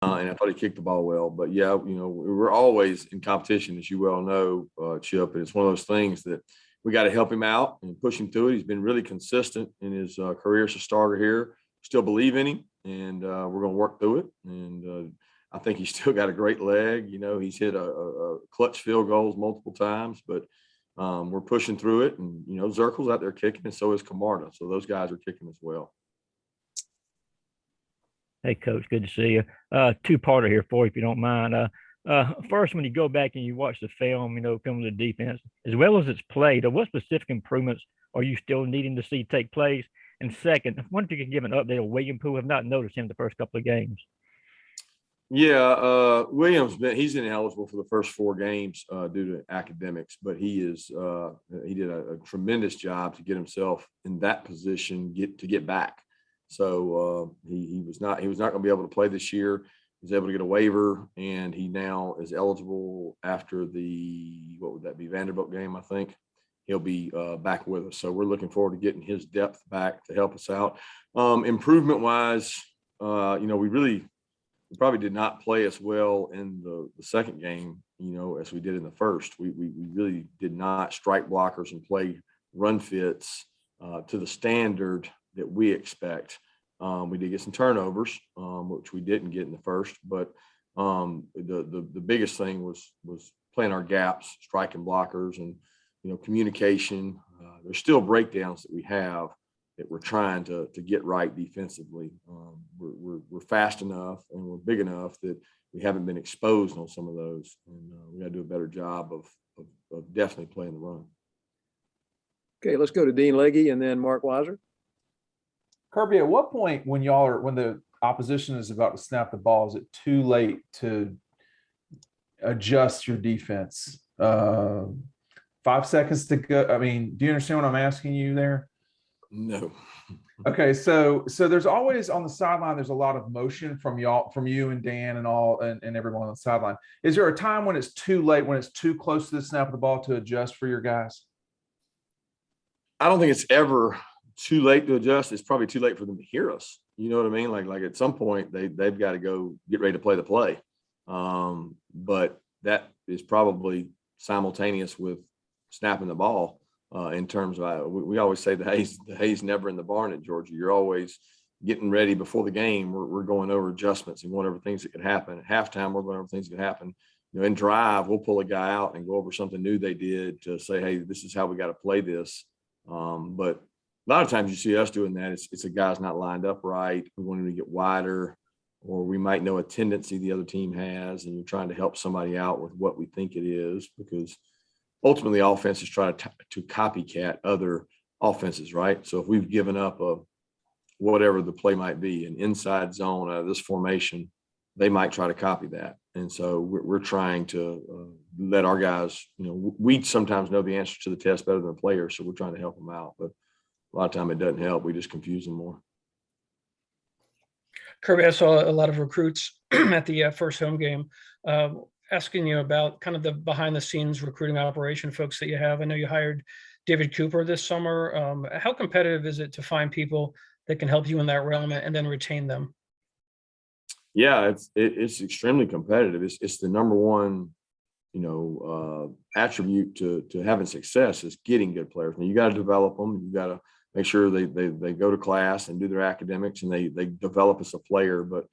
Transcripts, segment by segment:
and I thought he kicked the ball well. But yeah, we're always in competition, as you well know, Chip. And it's one of those things that we got to help him out and push him through it. He's been really consistent in his career as a starter here. Still believe in him, and we're going to work through it. And I think he's still got a great leg. He's hit a clutch field goals multiple times, but we're pushing through it. And, Zirkel's out there kicking, and so is Camarda. So those guys are kicking as well. Hey, Coach, good to see you. Two-parter here for you, if you don't mind. First, when you go back and you watch the film, film of the defense, as well as it's played, what specific improvements are you still needing to see take place? And second, I wonder if you could give an update on William, who have not noticed him the first couple of games. Yeah, he's ineligible for the first 4 games due to academics, but he did a tremendous job to get himself in that position to get back. So he was not going to be able to play this year. He was able to get a waiver, and he now is eligible after what would that be, Vanderbilt game, I think. He'll be back with us. So we're looking forward to getting his depth back to help us out. Improvement-wise, we probably did not play as well in the second game, as we did in the first. We really did not strike blockers and play run fits to the standard that we expect. We did get some turnovers, which we didn't get in the first, but the biggest thing was playing our gaps, striking blockers, and communication. There's still breakdowns that we have that we're trying to get right defensively. We're fast enough and we're big enough that we haven't been exposed on some of those, and we got to do a better job of definitely playing the run. Okay, let's go to Dean Legge and then Mark Weiser. Kirby, at what point when the opposition is about to snap the ball, is it too late to adjust your defense? 5 seconds to go. I mean, do you understand what I'm asking you there? No. Okay, so there's always on the sideline, there's a lot of motion from you and Dan and everyone on the sideline. Is there a time when it's too late, when it's too close to the snap of the ball to adjust for your guys? I don't think it's ever too late to adjust. It's probably too late for them to hear us. You know what I mean? Like at some point they've got to go get ready to play the play. But that is probably simultaneous with snapping the ball. In terms of, we always say the hay's never in the barn at Georgia. You're always getting ready before the game. We're going over adjustments and going over things that could happen. At halftime, we're going over things that could happen. In drive, we'll pull a guy out and go over something new they did to say, hey, this is how we got to play this. But a lot of times you see us doing that. It's a guy's not lined up right. We want him to get wider, or we might know a tendency the other team has, and you're trying to help somebody out with what we think it is, because ultimately offenses try to copycat other offenses, right? So if we've given up whatever the play might be, an inside zone out of this formation, they might try to copy that. And so we're trying to let our guys, we sometimes know the answer to the test better than the players, so we're trying to help them out. But a lot of time it doesn't help. We just confuse them more. Kirby, I saw a lot of recruits at the first home game. Asking you about kind of the behind the scenes recruiting operation folks that you have. I know you hired David Cooper this summer. How competitive is it to find people that can help you in that realm and then retain them? Yeah, it's extremely competitive. It's the number one, attribute to having success is getting good players. Now you got to develop them. You got to make sure they go to class and do their academics and they develop as a player. But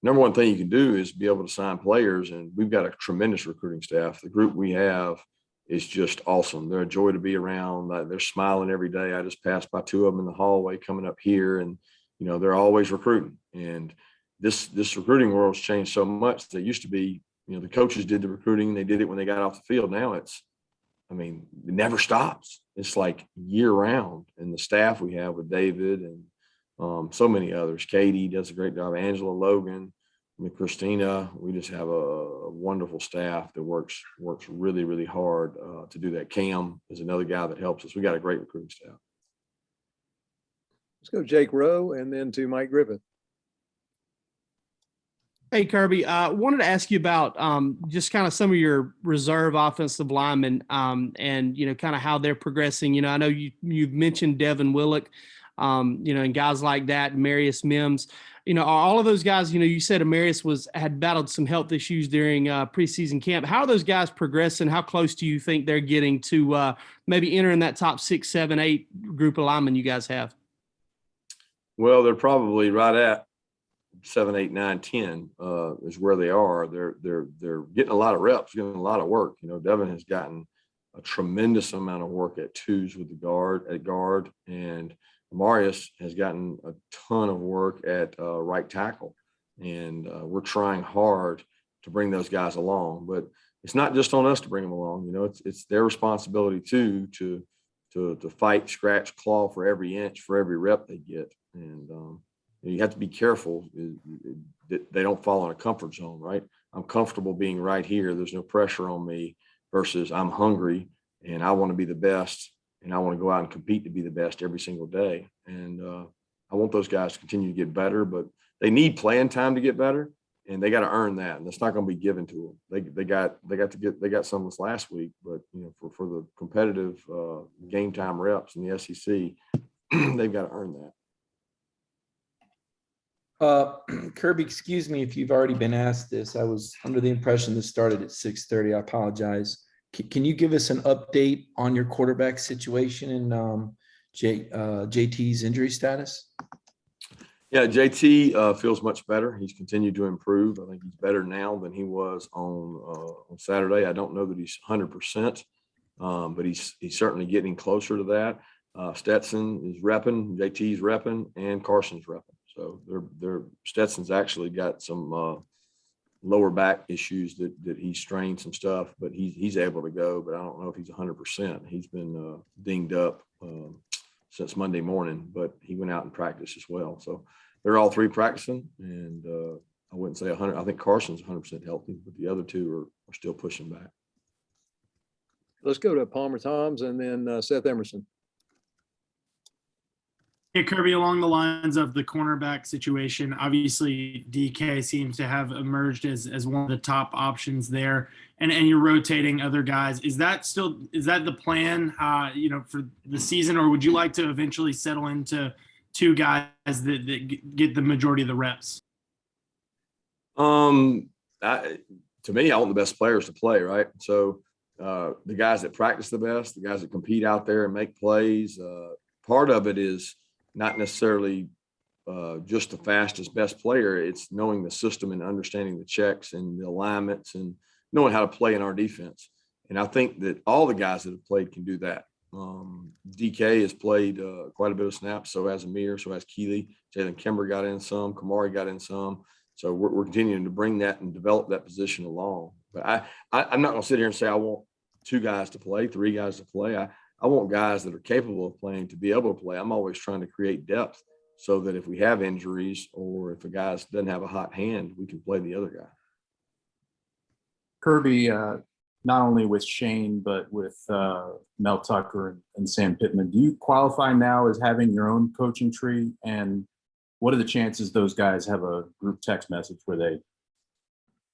number one thing you can do is be able to sign players, and we've got a tremendous recruiting staff. The group we have is just awesome. They're a joy to be around. They're smiling every day. I just passed by 2 of them in the hallway coming up here, and they're always recruiting. And this recruiting world's changed so much. They used to be, the coaches did the recruiting. They did it when they got off the field. Now it never stops. It's like year round. And the staff we have with David and so many others. Katie does a great job. Angela, Logan, Christina. We just have a wonderful staff that works really, really hard to do that. Cam is another guy that helps us. We got a great recruiting staff. Let's go to Jake Rowe and then to Mike Griffith. Hey, Kirby, wanted to ask you about just kind of some of your reserve offensive linemen and, kind of how they're progressing. I know you've mentioned Devin Willock. and guys like that, Marius Mims, are all of those guys, you said Amarius had battled some health issues during preseason camp. How are those guys progressing? How close do you think they're getting to maybe entering that top 6, 7, 8 group of linemen you guys have? Well, they're probably right at 7, 8, 9, 10 is where they are. They're getting a lot of reps, getting a lot of work. Devin has gotten a tremendous amount of work at twos with the guard, and Marius has gotten a ton of work at right tackle. And we're trying hard to bring those guys along, but it's not just on us to bring them along. It's their responsibility too to fight, scratch, claw for every inch, for every rep they get. And you have to be careful that they don't fall in a comfort zone, right? I'm comfortable being right here. There's no pressure on me versus I'm hungry and I want to be the best and I want to go out and compete to be the best every single day. And I want those guys to continue to get better, but they need playing time to get better, and they got to earn that. And it's not going to be given to them. They got some of this last week, but for the competitive game time reps in the SEC, they've got to earn that. Kirby, excuse me if you've already been asked this. I was under the impression this started at 6:30. I apologize. Can you give us an update on your quarterback situation and JT's injury status? Yeah, JT feels much better. He's continued to improve. I think he's better now than he was on Saturday. I don't know that he's 100%, but he's certainly getting closer to that. Stetson is repping, JT's repping, and Carson's repping. So Stetson's actually got some lower back issues that he strained some stuff, but he's able to go, but I don't know if he's 100%. He's been dinged up since Monday morning, but he went out and practiced as well. So they're all three practicing, and I wouldn't say 100. I think Carson's 100% healthy, but the other two are still pushing back. Let's go to Palmer Toms and then Seth Emerson. Hey, Kirby, along the lines of the cornerback situation, obviously DK seems to have emerged as one of the top options there, and you're rotating other guys. Is that the plan, for the season, or would you like to eventually settle into two guys that get the majority of the reps? To me, I want the best players to play, right? So the guys that practice the best, the guys that compete out there and make plays, part of it is not necessarily just the fastest, best player. It's knowing the system and understanding the checks and the alignments and knowing how to play in our defense. And I think that all the guys that have played can do that. DK has played quite a bit of snaps. So has Amir, so has Keeley. Jalen Kimber got in some. Kamari got in some. So we're continuing to bring that and develop that position along. But I'm not going to sit here and say I want two guys to play, three guys to play. I want guys that are capable of playing to be able to play. I'm always trying to create depth so that if we have injuries or if a guy doesn't have a hot hand, we can play the other guy. Kirby, not only with Shane, but with Mel Tucker and Sam Pittman, do you qualify now as having your own coaching tree? And what are the chances those guys have a group text message where they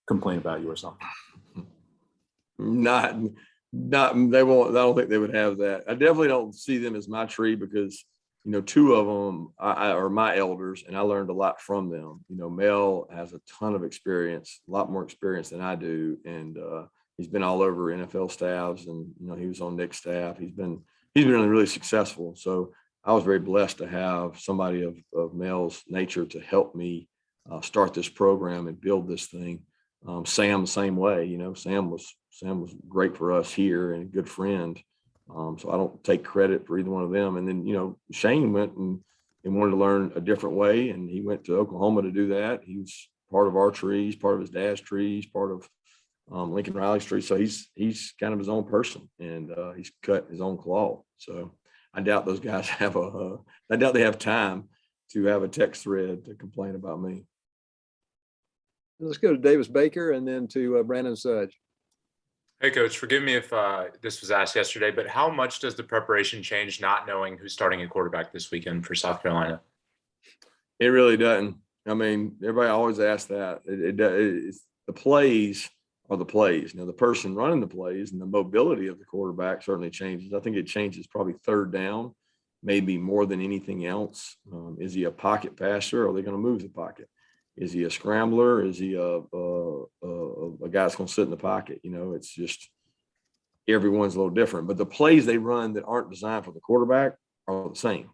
complain about you or something? Not they won't. I don't think they would have that. I definitely don't see them as my tree because two of them are my elders, and I learned a lot from them. Mel has a ton of experience, a lot more experience than I do, and he's been all over NFL staffs, and he was on Nick's staff. He's been really, really successful. So I was very blessed to have somebody of Mel's nature to help me start this program and build this thing. Sam the same way. Sam was great for us here and a good friend. So I don't take credit for either one of them. And then, Shane went and wanted to learn a different way. And he went to Oklahoma to do that. He was part of our trees, part of his dad's trees, part of Lincoln Riley's tree. So he's kind of his own person, and he's cut his own cloth. So I doubt those guys I doubt they have time to have a text thread to complain about me. Let's go to Davis Baker and then to Brandon Sudge. Hey, Coach, forgive me if this was asked yesterday, but how much does the preparation change not knowing who's starting at quarterback this weekend for South Carolina? It really doesn't. I mean, everybody always asks that. It's the plays are the plays. The person running the plays and the mobility of the quarterback certainly changes. I think it changes probably third down. maybe more than anything else. Is he a pocket passer? Or are they going to move the pocket? Is he a scrambler? Is he a guy that's going to sit in the pocket? You know, it's just everyone's a little different. But the plays they run that aren't designed for the quarterback are the same.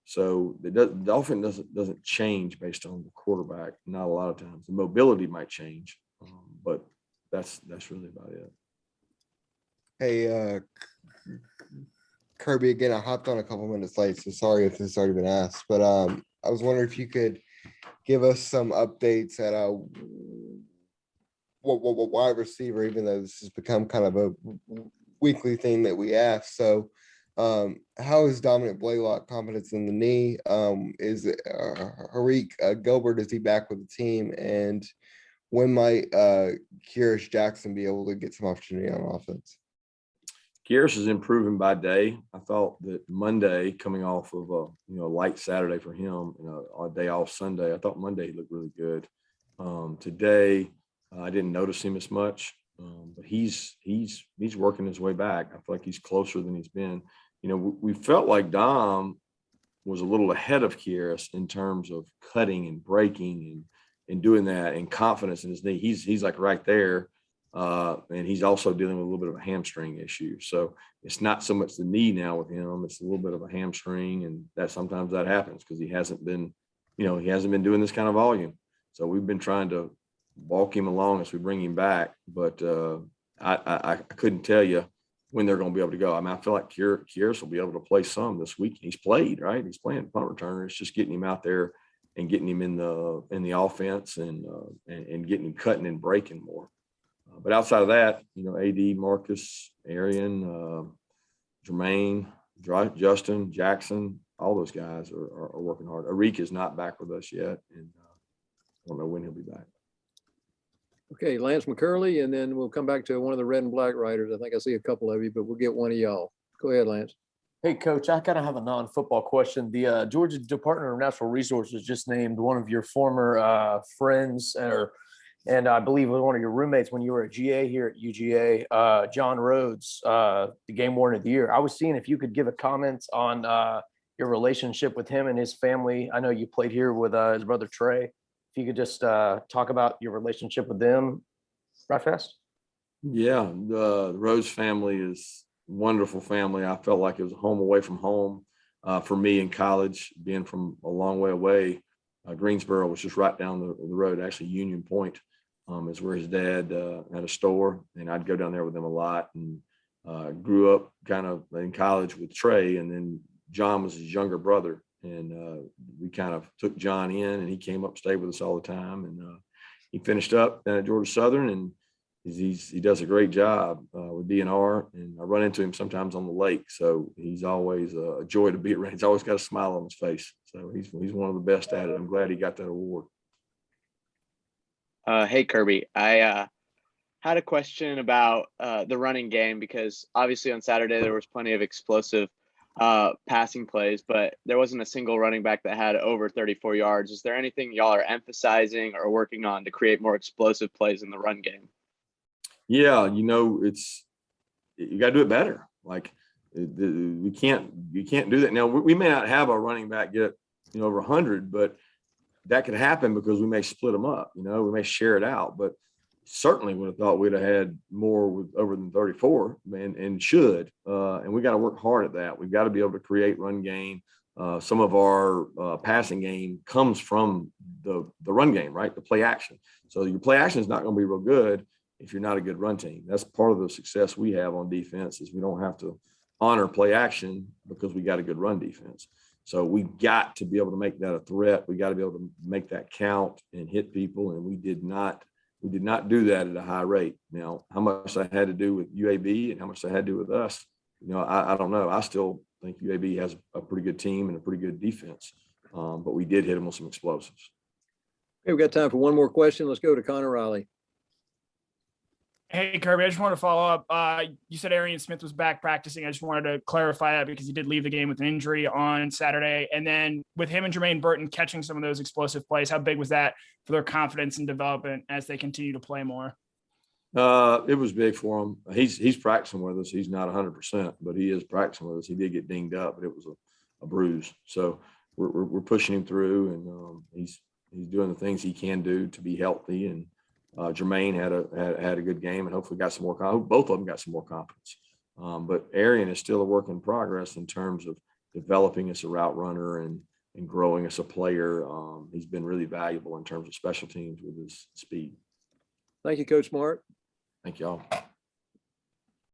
So the offense doesn't change based on the quarterback. Not a lot of times. The mobility might change, but that's really about it. Hey, Kirby, again, I hopped on a couple minutes late, so sorry if this has already been asked, but I was wondering if you could give us some updates at what wide receiver, even though this has become kind of a weekly thing that we ask. So how is Dominic Blaylock confidence in the knee? Is Harik Gilbert, is he back with the team? And when might Kyrus Jackson be able to get some opportunity on offense? Kyrus is improving by day. I thought that Monday, coming off of a light Saturday for him and a day off Sunday, I thought Monday he looked really good. Today, I didn't notice him as much, but he's working his way back. I feel like he's closer than he's been. You know, we felt like Dom was a little ahead of Kyrus in terms of cutting and breaking and doing that, and confidence in his knee. He's like right there. And he's also dealing with a little bit of a hamstring issue. So it's not so much the knee now with him, it's a little bit of a hamstring, and that sometimes that happens because he hasn't been doing this kind of volume. So we've been trying to walk him along as we bring him back, but I couldn't tell you when they're going to be able to go. I mean, I feel like Kyrus will be able to play some this week. He's played, right? He's playing punt returner. It's just getting him out there and getting him in the offense and getting him cutting and breaking more. But outside of that, AD, Marcus, Arian, Jermaine, Justin, Jackson, all those guys are working hard. Arik is not back with us yet, and I don't know when he'll be back. Okay, Lance McCurley, and then we'll come back to one of the red and black writers. I think I see a couple of you, but we'll get one of y'all. Go ahead, Lance. Hey, Coach, I kind of have a non-football question. The Georgia Department of Natural Resources just named one of your former friends and I believe was one of your roommates when you were a GA here at UGA, John Rhodes, the game warden of the year. I was seeing if you could give a comment on your relationship with him and his family. I know you played here with his brother Trey. If you could just talk about your relationship with them right fast. Yeah, the Rhodes family is a wonderful family. I felt like it was a home away from home for me in college, being from a long way away. Greensboro was just right down the road. Actually, Union Point is where his dad had a store, and I'd go down there with him a lot. And grew up kind of in college with Trey, and then John was his younger brother, and we kind of took John in, and he came up, stayed with us all the time, and he finished up at Georgia Southern, and he does a great job with DNR, and I run into him sometimes on the lake. So he's always a joy to be around. He's always got a smile on his face. So he's one of the best at it. I'm glad he got that award. Hey, Kirby, I had a question about the running game, because obviously on Saturday there was plenty of explosive passing plays, but there wasn't a single running back that had over 34 yards. Is there anything y'all are emphasizing or working on to create more explosive plays in the run game? Yeah, you got to do it better. Like you can't do that. Now we may not have a running back get over 100, but that could happen because we may split them up. We may share it out. But certainly would have thought we'd have had more with over than 34, and should. And we got to work hard at that. We've got to be able to create run game. Some of our passing game comes from the run game, right? The play action. So your play action is not going to be real good if you're not a good run team. That's part of the success we have on defense, is we don't have to honor play action because we got a good run defense. So we got to be able to make that a threat. We got to be able to make that count and hit people. And we did not do that at a high rate. Now, how much that had to do with UAB and how much that had to do with us, I don't know. I still think UAB has a pretty good team and a pretty good defense. But we did hit them with some explosives. Okay, we've got time for one more question. Let's go to Connor Riley. Hey, Kirby, I just wanted to follow up. You said Arian Smith was back practicing. I just wanted to clarify that because he did leave the game with an injury on Saturday. And then with him and Jermaine Burton catching some of those explosive plays, how big was that for their confidence and development as they continue to play more? It was big for him. He's practicing with us. He's not 100%, but he is practicing with us. He did get dinged up, but it was bruise. So we're pushing him through, and he's doing the things he can do to be healthy. And Jermaine had a good game, and hopefully got some more. Both of them got some more confidence. But Arian is still a work in progress in terms of developing as a route runner and growing as a player. He's been really valuable in terms of special teams with his speed. Thank you, Coach Smart. Thank y'all.